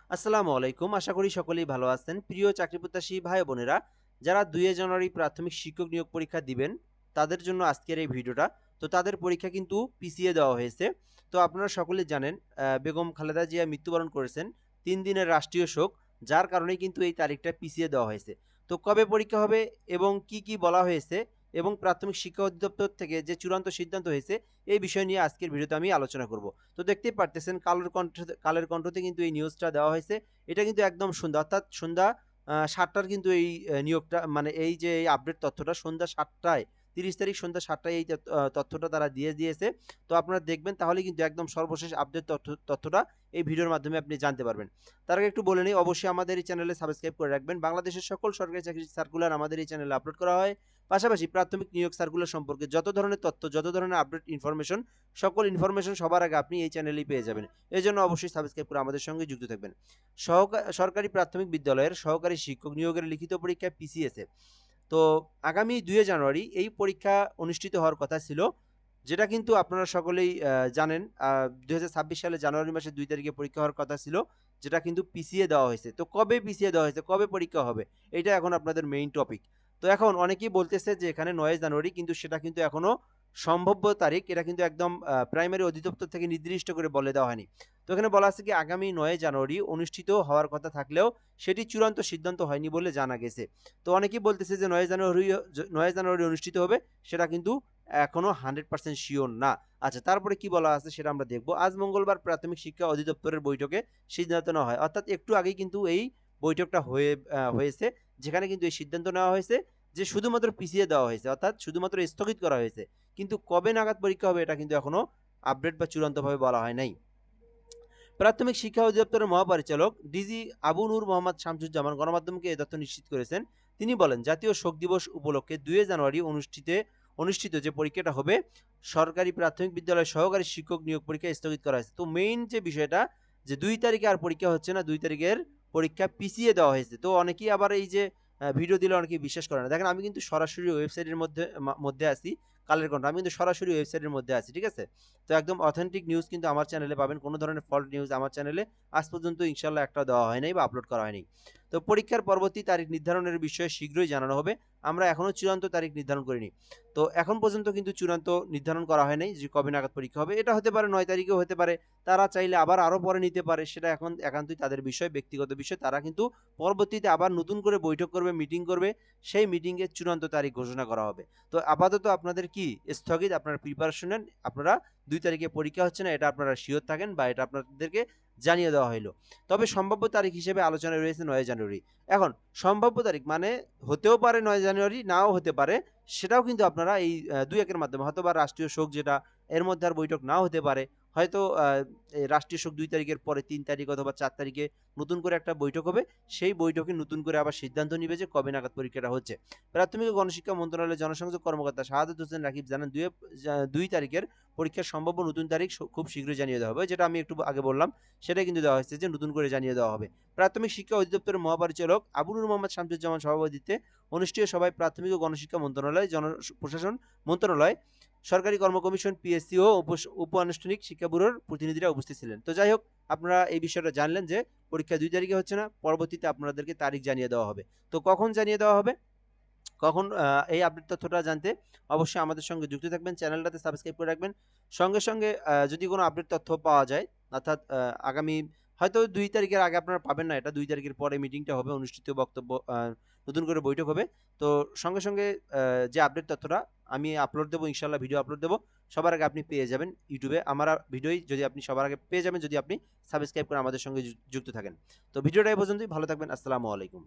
আসসালামু আলাইকুম। আশা করি সকলেই ভালো আছেন। প্রিয় চাকরিপ্রত্যাশী ভাই বোনেরা, যারা ২ জানুয়ারি প্রাথমিক শিক্ষক নিয়োগ পরীক্ষা দিবেন, তাদের জন্য আজকের এই ভিডিওটা। তো তাদের পরীক্ষা কিন্তু পিছিয়ে দেওয়া হয়েছে। তো আপনারা সকলেই জানেন বেগম খালেদা জিয়া মৃত্যুবরণ করেছেন। ৩ দিনের রাষ্ট্রীয় শোক, যার কারণেই কিন্তু এই তারিখটা পিছিয়ে দেওয়া হয়েছে। তো কবে পরীক্ষা হবে এবং কি বলা হয়েছে এবং প্রাথমিক শিক্ষা অধিদপ্তর থেকে যে চূড়ান্ত সিদ্ধান্ত হয়েছে, এই বিষয় নিয়ে আজকের ভিডিওতে আমি আলোচনা করব। তো দেখতেই পারতেছেন কালের কণ্ঠতে কিন্তু এই নিউজটা দেওয়া হয়েছে। এটা কিন্তু একদম সন্ধ্যা অর্থাৎ সন্ধ্যা ৭টার কিন্তু এই নিয়োগটা মানে এই যে এই আপডেট তথ্যটা সন্ধ্যা ৭টায় ৩০ তারিখ সন্ধ্যা ৭টায় এই তথ্যটা তারা দিয়েছে। তো আপনারা দেখবেন তাহলেই কিন্তু একদম সর্বশেষ আপডেট তথ্যটা এই ভিডিওর মাধ্যমে আপনি জানতে পারবেন। তার আগে একটু বলে নিই, অবশ্যই আমাদের এই চ্যানেলে সাবস্ক্রাইব করে রাখবেন। বাংলাদেশের সকল সরকারি চাকরির সার্কুলার আমাদের এই চ্যানেলে আপলোড করা হয়। পাশাপাশি প্রাথমিক নিয়োগ সার্কুলার সম্পর্কে যত ধরনের তথ্য, যত ধরনের আপডেট ইনফরমেশন, সকল ইনফরমেশন সবার আগে আপনি এই চ্যানেলেই পেয়ে যাবেন। এজন্য অবশ্যই সাবস্ক্রাইব করে আমাদের সঙ্গে যুক্ত থাকবেন। সরকারি প্রাথমিক বিদ্যালয়ের সহকারী শিক্ষক নিয়োগের লিখিত পরীক্ষা পিছিয়েছে। তো আগামী ২ জানুয়ারি এই পরীক্ষা অনুষ্ঠিত হওয়ার কথা ছিল, যেটা কিন্তু আপনারা সকলেই জানেন ২০২৬ সালে জানুয়ারি মাসের ২ তারিখে পরীক্ষা হওয়ার কথা ছিল, যেটা কিন্তু পিছিয়ে দেওয়া হয়েছে। তো কবে পিছিয়ে দেওয়া হয়েছে, কবে পরীক্ষা হবে? এইটা এখন আপনাদের মেইন টপিক। তো এখন অনেকেই বলতেছে যে এখানে ৯ জানুয়ারি, কিন্তু সেটা কিন্তু এখনো সম্ভাব্য তারিখ। এটা কিন্তু একদম প্রাইমারি অধিদপ্তর থেকে নির্দিষ্ট করে বলে দেওয়া হয়নি। তো এখানে বলা আছে কি আগামী ৯ জানুয়ারি অনুষ্ঠিত হওয়ার কথা থাকলেও সেটি চূড়ান্ত সিদ্ধান্ত হয়নি বলে জানা গেছে। তো অনেকেই বলতেছে যে ৯ জানুয়ারি অনুষ্ঠিত হবে, সেটা কিন্তু এখনো 100% শিওর না। আচ্ছা, তারপরে কি বলা আছে সেটা আমরা দেখব। আজ মঙ্গলবার প্রাথমিক শিক্ষা অধিদপ্তরের বৈঠকে সিদ্ধান্ত নেওয়া হয়। অর্থাৎ একটু আগেই কিন্তু এই বৈঠকটা হয়েছে, যেখানে কিন্তু এই সিদ্ধান্ত নেওয়া হয়েছে যে শুধুমাত্র পিছিয়ে দেওয়া হয়েছে, অর্থাৎ শুধুমাত্র স্থগিত করা হয়েছে। কিন্তু কবে নাগাদ পরীক্ষা হবে এটা কিন্তু এখনো আপডেট বা চূড়ান্তভাবে বলা হয় নাই। প্রাথমিক শিক্ষা অধিদপ্তরের মহাপরিচালক ডিজি আবু নূর মোহাম্মদ শামসুজ্জামান গণমাধ্যমকে এ তথ্য নিশ্চিত করেছেন। তিনি বলেন, জাতীয় শোক দিবস উপলক্ষে ২ জানুয়ারি অনুষ্ঠিত যে পরীক্ষাটা হবে, সরকারি প্রাথমিক বিদ্যালয়ের সহকারী শিক্ষক নিয়োগ পরীক্ষা স্থগিত করা হয়েছে। তো মেইন যে বিষয়টা, যে ২ তারিখে আর পরীক্ষা হচ্ছে না, ২ তারিখের পরীক্ষা পিছিয়ে দেওয়া হয়েছে। তো অনেকেই আবার এই যে ভিডিও দিলে অনেকেই বিশ্বাস করে না। দেখেন, আমি কিন্তু সরাসরি ওয়েবসাইটের মধ্যে আছি। কালের কণ্ঠ, আমি কিন্তু সরাসরি ওয়েবসাইটের মধ্যে আছি, ঠিক আছে? তো একদম অথেন্টিক নিউজ কিন্তু আমার চ্যানেলে পাবেন। কোনো ধরনের ফল্ট নিউজ আমার চ্যানেলে আজ পর্যন্ত ইনশাল্লাহ একটা দেওয়া হয় নাই বা আপলোড করা হয়নি। তো পরীক্ষার পরবর্তী তারিখ নির্ধারণের বিষয়ে শীঘ্রই জানানো হবে। আমরা এখনো চূড়ান্ত তারিখ নির্ধারণ করিনি। তো এখন পর্যন্ত কিন্তু চূড়ান্ত নির্ধারণ করা হয় নাই যে কবে নাগাদ পরীক্ষা হবে। এটা হতে পারে ৯ তারিখেও হতে পারে। তারা চাইলে আবার আরো পরে নিতে পারে। সেটা এখন একান্তই তাদের বিষয়, ব্যক্তিগত বিষয়। তারা কিন্তু পরবর্তীতে আবার নতুন করে বৈঠক করবে, মিটিং করবে। সেই মিটিংয়ে চূড়ান্ত তারিখ ঘোষণা করা হবে। তো আপাতত আপনাদের কি স্থগিত, আপনারা প্রিপারেশন নেন। আপনারা ২ তারিখে পরীক্ষা হচ্ছে না, এটা আপনারা শিওর থাকেন বা এটা আপনাদেরকে জানিয়ে দেওয়া হইলো। তবে সম্ভাব্য তারিখ হিসেবে আলোচনায় রয়েছে ৯ জানুয়ারি। এখন সম্ভাব্য তারিখ মানে হতেও পারে ৯ জানুয়ারি, নাও হতে পারে। সেটাও কিন্তু আপনারা এই ২-১ এর মাধ্যমে, হয়তোবা রাষ্ট্রীয় শোক যেটা, এর মধ্যে আর বৈঠক নাও হতে পারে। হয়তো এই রাষ্ট্রীয় শোক ২ তারিখের পরে ৩ তারিখ অথবা ৪ তারিখে নতুন করে একটা বৈঠক হবে। সেই বৈঠকে নতুন করে আবার সিদ্ধান্ত নিবে যে কবে নাগাদ পরীক্ষাটা হচ্ছে। প্রাথমিক ও গণশিক্ষা মন্ত্রণালয়ের জনসংযোগ কর্মকর্তা শাহাদাত হোসেন রাকিব জানান, ২ তারিখের পরীক্ষার সম্ভাব্য নতুন তারিখ খুব শীঘ্রই জানিয়ে দেওয়া হবে। যেটা আমি একটু আগে বললাম, সেটাই কিন্তু দেওয়া হয়েছে যে নতুন করে জানিয়ে দেওয়া হবে। প্রাথমিক শিক্ষা অধিদপ্তরের মহাপরিচালক আবু নূর মোহাম্মদ শামসুজ্জামান সভাপতিত্বে অনুষ্ঠিত সভায় প্রাথমিক ও গণশিক্ষা মন্ত্রণালয়, জনপ্রশাসন মন্ত্রণালয়, সরকারি কর্ম কমিশন, পিএসসি ও উপ আনুষ্ঠানিক শিক্ষা ব্যুরোর প্রতিনিধিরা উপস্থিত ছিলেন। তো যাই হোক, আপনারা এই বিষয়টা জানলেন যে পরীক্ষা ২ তারিখে হচ্ছে না, পরবর্তীতে আপনাদেরকে তারিখ জানিয়ে দেওয়া হবে। তো কখন জানিয়ে দেওয়া হবে, কখন এই আপডেট তথ্যটা জানতে অবশ্যই আমাদের সঙ্গে যুক্ত থাকবেন। চ্যানেলটাতে সাবস্ক্রাইব করে রাখবেন। সঙ্গে যদি কোনো আপডেট তথ্য পাওয়া যায়, অর্থাৎ আগামী হয়তো ২ তারিখের আগে আপনারা পাবেন না এটা। ২ তারিখের পরে মিটিংটা হবে, অনুষ্ঠিত বক্তব্য নতুন করে বৈঠক হবে। তো সঙ্গে যে আপডেট তথ্যটা আমি আপলোড দেবো, ইনশাআল্লাহ ভিডিও আপলোড দেবো। সবার আগে আপনি পেয়ে যাবেন ইউটিউবে। আমার ভিডিওই যদি আপনি সবার আগে পেয়ে যাবেন যদি আপনি সাবস্ক্রাইব করে আমাদের সঙ্গে যুক্ত থাকেন। তো ভিডিওটা এই পর্যন্তই। ভালো থাকবেন। আসসালামু আলাইকুম।